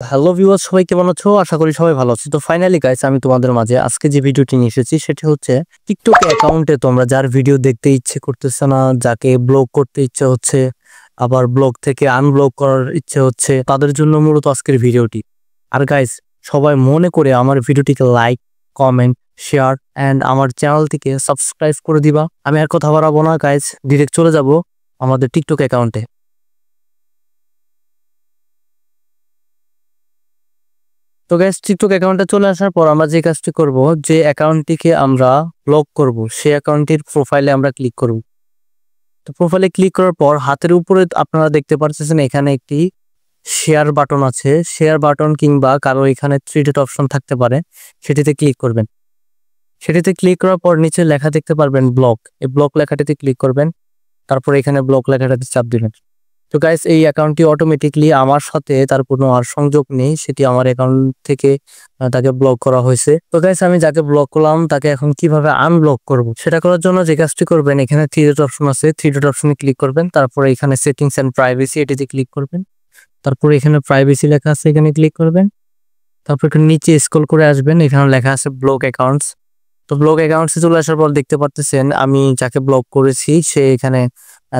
Hello viewers, সবাই কেমন আছো? আশা করি সবাই ভালো আছো। তো ফাইনালি গাইস, আমি তোমাদের মাঝে আজকে যে ভিডিওটি নিয়ে এসেছি সেটি হচ্ছে টিকটক অ্যাকাউন্টে তোমরা যার ভিডিও দেখতে ইচ্ছে করতেছে না, যাকে ব্লক করতে ইচ্ছে হচ্ছে, আবার ব্লক থেকে আনব্লক করার ইচ্ছে হচ্ছে, তাদের জন্য মূলত আজকের ভিডিওটি। আর গাইস, সবাই মনে করে আমার ভিডিওটিকে লাইক, কমেন্ট, শেয়ার এন্ড আমার চ্যানেলটিকে সাবস্ক্রাইব করে দিবা। আমি আর কথা বাড়াবো না গাইস, ডিরেক্ট চলে যাব আমাদের টিকটক অ্যাকাউন্টে। তো গাইস, টিকটক অ্যাকাউন্টে চলে আসার পর আমরা যে কাজটি করব, যে অ্যাকাউন্টটিকে আমরা ব্লক করব সেই অ্যাকাউন্টটির প্রোফাইলে আমরা ক্লিক করব। তো প্রোফাইলে ক্লিক করার পর হাতের উপরে আপনারা দেখতে পাচ্ছেন এখানে একটি শেয়ার বাটন আছে। শেয়ার বাটন কিংবা কারো এখানে থ্রি ডট অপশন থাকতে পারে, সেটিতে ক্লিক করবেন। সেটিতে ক্লিক করার পর নিচে লেখা দেখতে পারবেন ব্লক। এই ব্লক লেখাটিতে ক্লিক করবেন, তারপর এখানে ব্লক লেখাটাতে চাপ দিবেন। তো গাইস, এই অ্যাকাউন্টটি অটোমেটিকলি আমার সাথে তার কোনো আর সংযোগ নেই, সেটি আমার অ্যাকাউন্ট থেকে তাকে ব্লক করা হয়েছে। তো গাইস, আমি যাকে ব্লক করলাম তাকে এখন কিভাবে আনব্লক করব, সেটা করার জন্য যে কাজটি করবেন, এখানে থ্রি ডট অপশন আছে, থ্রি ডট অপশনে ক্লিক করবেন। তারপরে এখানে সেটিংস এন্ড প্রাইভেসি এটিতে ক্লিক করবেন। তারপরে এখানে প্রাইভেসি লেখা আছে, এখানে ক্লিক করবেন। তারপর এখানে নিচে স্ক্রল করে আসবেন, এখানে লেখা আছে ব্লক অ্যাকাউন্টস। তো ব্লক অ্যাকাউন্টসে চলে আসার পর দেখতে পাচ্ছেন আমি যাকে ব্লক করেছি সে এখানে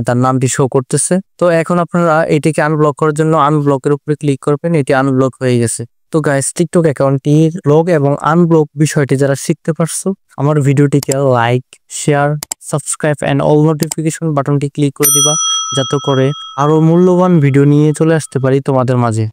তার নামটি শো করতেছে। তো এখন আপনারা এটিকে আনব্লক করার জন্য আনব্লকের উপরে ক্লিক করবেন, এটি আনব্লক হয়ে গেছে। তো গাইস, টিকটক অ্যাকাউন্টটির ব্লক এবং আনব্লক বিষয়টি যারা শিখতে পারছো, আমার ভিডিওটিকে like, share, subscribe and all notification বাটনটি ক্লিক করে দিবা, যাতে করে আরো মূল্যবান ভিডিও নিয়ে চলে আসতে পারি তোমাদের মাঝে।